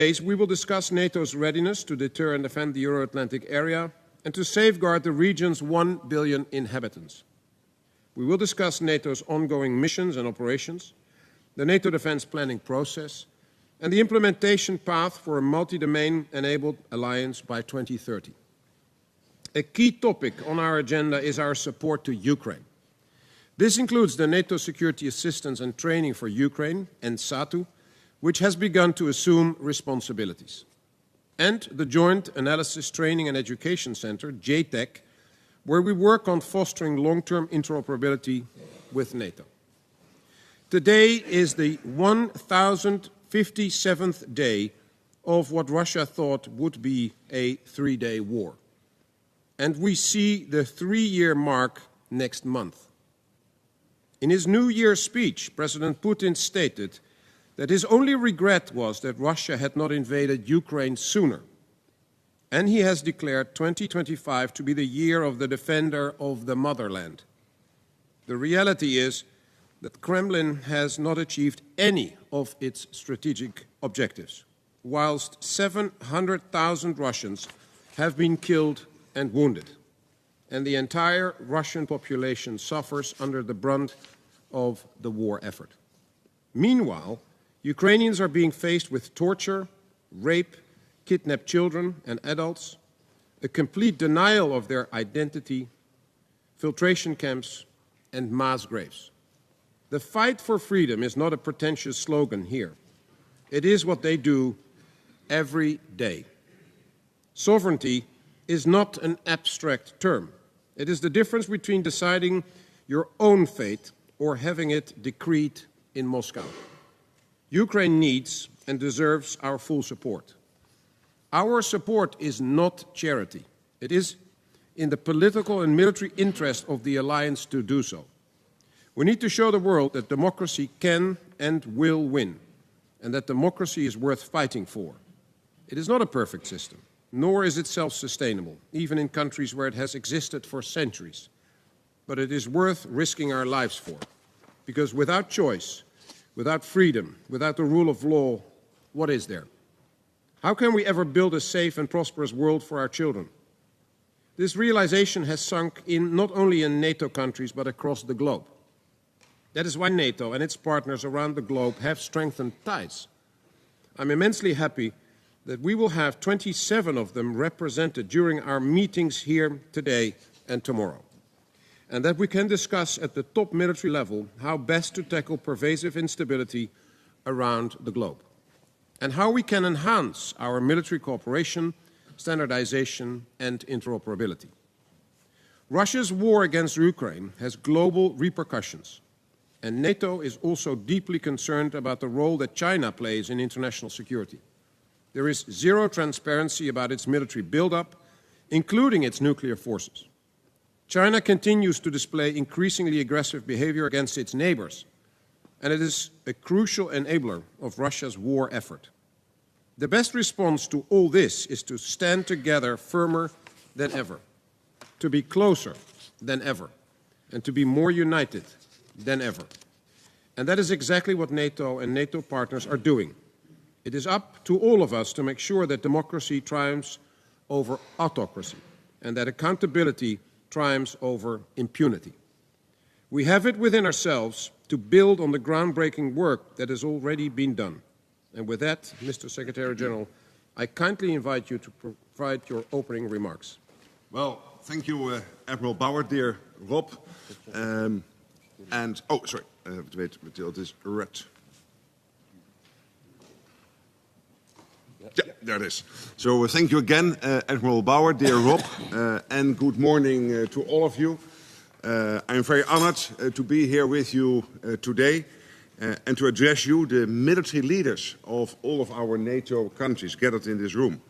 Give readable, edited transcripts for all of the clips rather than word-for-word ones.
We will discuss NATO's readiness to deter and defend the Euro-Atlantic area and to safeguard the region's 1 billion inhabitants. We will discuss NATO's ongoing missions and operations, the NATO defense planning process, and the implementation path for a multi-domain enabled alliance by 2030. A key topic on our agenda is our support to Ukraine. This includes the NATO Security Assistance and Training for Ukraine, NSATU, which has begun to assume responsibilities, and the Joint Analysis Training and Education Center, JTEC, where we work on fostering long-term interoperability with NATO. Today is the 1057th day of what Russia thought would be a 3-day war. And we see the 3-year mark next month. In his New Year's speech, President Putin stated that his only regret was that Russia had not invaded Ukraine sooner. And he has declared 2025 to be the year of the defender of the motherland. The reality is that the Kremlin has not achieved any of its strategic objectives, whilst 700,000 Russians have been killed and wounded, and the entire Russian population suffers under the brunt of the war effort. Meanwhile, Ukrainians are being faced with torture, rape, kidnapped children and adults, a complete denial of their identity, filtration camps, and mass graves. The fight for freedom is not a pretentious slogan here. It is what they do every day. Sovereignty is not an abstract term. It is the difference between deciding your own fate or having it decreed in Moscow. Ukraine needs and deserves our full support. Our support is not charity. It is in the political and military interest of the alliance to do so. We need to show the world that democracy can and will win, and that democracy is worth fighting for. It is not a perfect system, nor is it self-sustainable, even in countries where it has existed for centuries. But it is worth risking our lives for, because without choice, without freedom, without the rule of law, what is there? How can we ever build a safe and prosperous world for our children? This realization has sunk in not only in NATO countries, but across the globe. That is why NATO and its partners around the globe have strengthened ties. I'm immensely happy that we will have 27 of them represented during our meetings here today and tomorrow, and that we can discuss at the top military level how best to tackle pervasive instability around the globe, and how we can enhance our military cooperation, standardization, and interoperability. Russia's war against Ukraine has global repercussions, and NATO is also deeply concerned about the role that China plays in international security. There is zero transparency about its military buildup, including its nuclear forces. China continues to display increasingly aggressive behavior against its neighbors, and it is a crucial enabler of Russia's war effort. The best response to all this is to stand together firmer than ever, to be closer than ever, and to be more united than ever. And that is exactly what NATO and NATO partners are doing. It is up to all of us to make sure that democracy triumphs over autocracy and that accountability triumphs over impunity. We have it within ourselves to build on the groundbreaking work that has already been done. And with that, Mr. Secretary General, I kindly invite you to provide your opening remarks. Well, thank you, Admiral Bauer, dear Rob. Sorry, I have to wait until this Rutte. Yeah, there it is. So thank you again, Admiral Bauer, dear Rob, and good morning to all of you. I'm very honored to be here with you today and to address you, the military leaders of all of our NATO countries gathered in this room.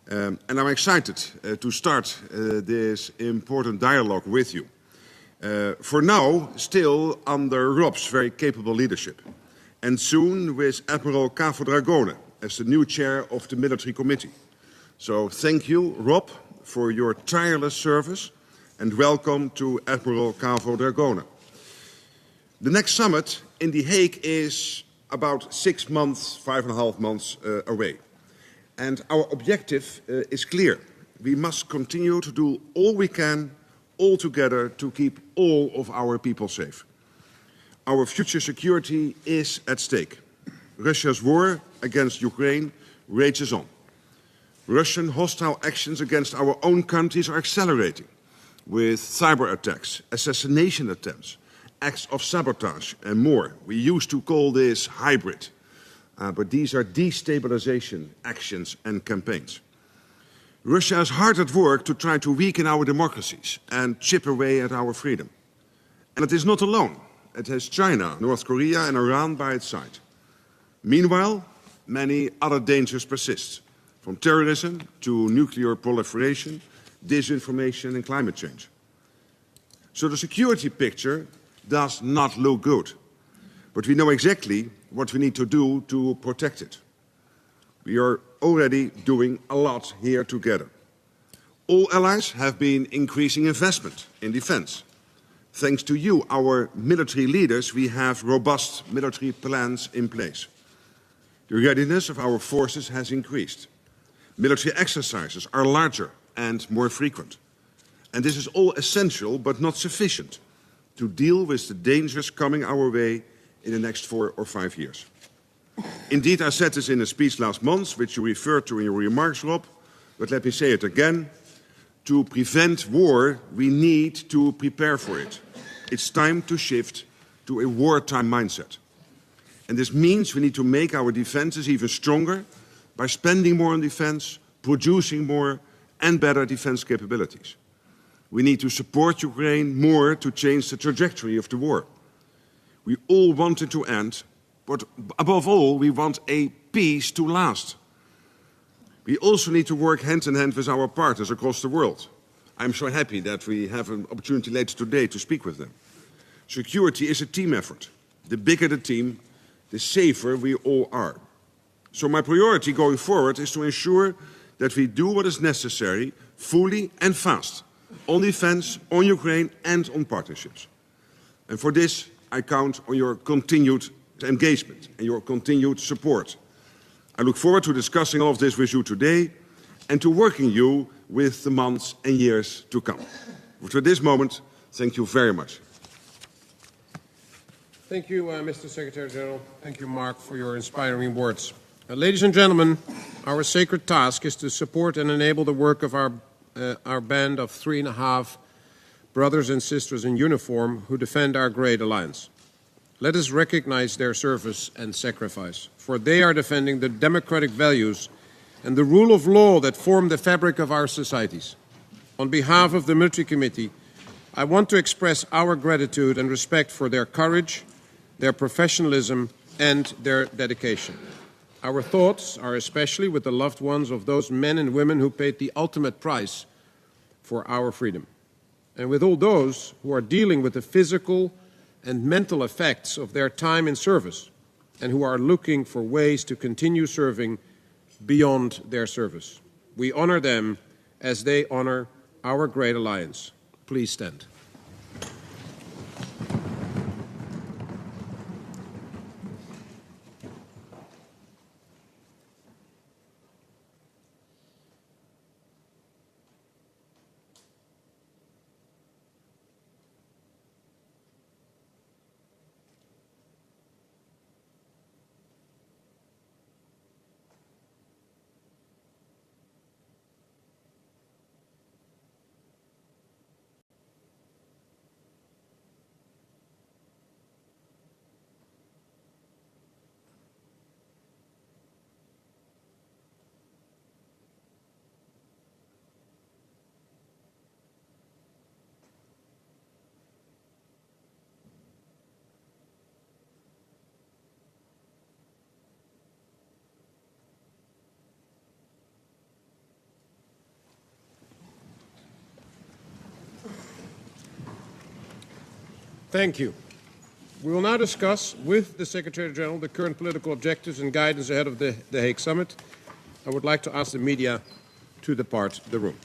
And I'm excited to start this important dialogue with you. For now, still under Rob's very capable leadership, and soon with Admiral Dragone as the new chair of the Military Committee. So thank you, Rob, for your tireless service, and welcome to Admiral Dragone. The next summit in The Hague is about 6 months, 5.5 months away. And our objective is clear. We must continue to do all we can, all together, to keep all of our people safe. Our future security is at stake. Russia's war against Ukraine rages on. Russian hostile actions against our own countries are accelerating, with cyber attacks, assassination attempts, acts of sabotage and more. We used to call this hybrid, but these are destabilization actions and campaigns. Russia is hard at work to try to weaken our democracies and chip away at our freedom. And it is not alone. It has China, North Korea and Iran by its side. Meanwhile, many other dangers persist, from terrorism to nuclear proliferation, disinformation and climate change. So the security picture does not look good, but we know exactly what we need to do to protect it. We are already doing a lot here together. All allies have been increasing investment in defense. Thanks to you, our military leaders, we have robust military plans in place. The readiness of our forces has increased. Military exercises are larger and more frequent. And this is all essential but not sufficient to deal with the dangers coming our way in the next 4 or 5 years. Indeed, I said this in a speech last month, which you referred to in your remarks, Rob, but let me say it again. To prevent war, we need to prepare for it. It's time to shift to a wartime mindset. And this means we need to make our defenses even stronger by spending more on defense, producing more and better defense capabilities. We need to support Ukraine more to change the trajectory of the war. We all want it to end, but above all, we want a peace to last. We also need to work hand in hand with our partners across the world. I'm so happy that we have an opportunity later today to speak with them. Security is a team effort. The bigger the team, the safer we all are. So my priority going forward is to ensure that we do what is necessary, fully and fast, on defense, on Ukraine and on partnerships. And for this, I count on your continued engagement and your continued support. I look forward to discussing all of this with you today and to working you with the months and years to come. For this moment, thank you very much. Thank you, Mr. Secretary General. Thank you, Mark, for your inspiring words. Ladies and gentlemen, our sacred task is to support and enable the work of our band of 3.5 brothers and sisters in uniform who defend our great alliance. Let us recognize their service and sacrifice, for they are defending the democratic values and the rule of law that form the fabric of our societies. On behalf of the Military Committee, I want to express our gratitude and respect for their courage, their professionalism, and their dedication. Our thoughts are especially with the loved ones of those men and women who paid the ultimate price for our freedom, and with all those who are dealing with the physical and mental effects of their time in service and who are looking for ways to continue serving beyond their service. We honor them as they honor our great alliance. Please stand. Thank you. We will now discuss with the Secretary General the current political objectives and guidance ahead of the Hague Summit. I would like to ask the media to depart the room.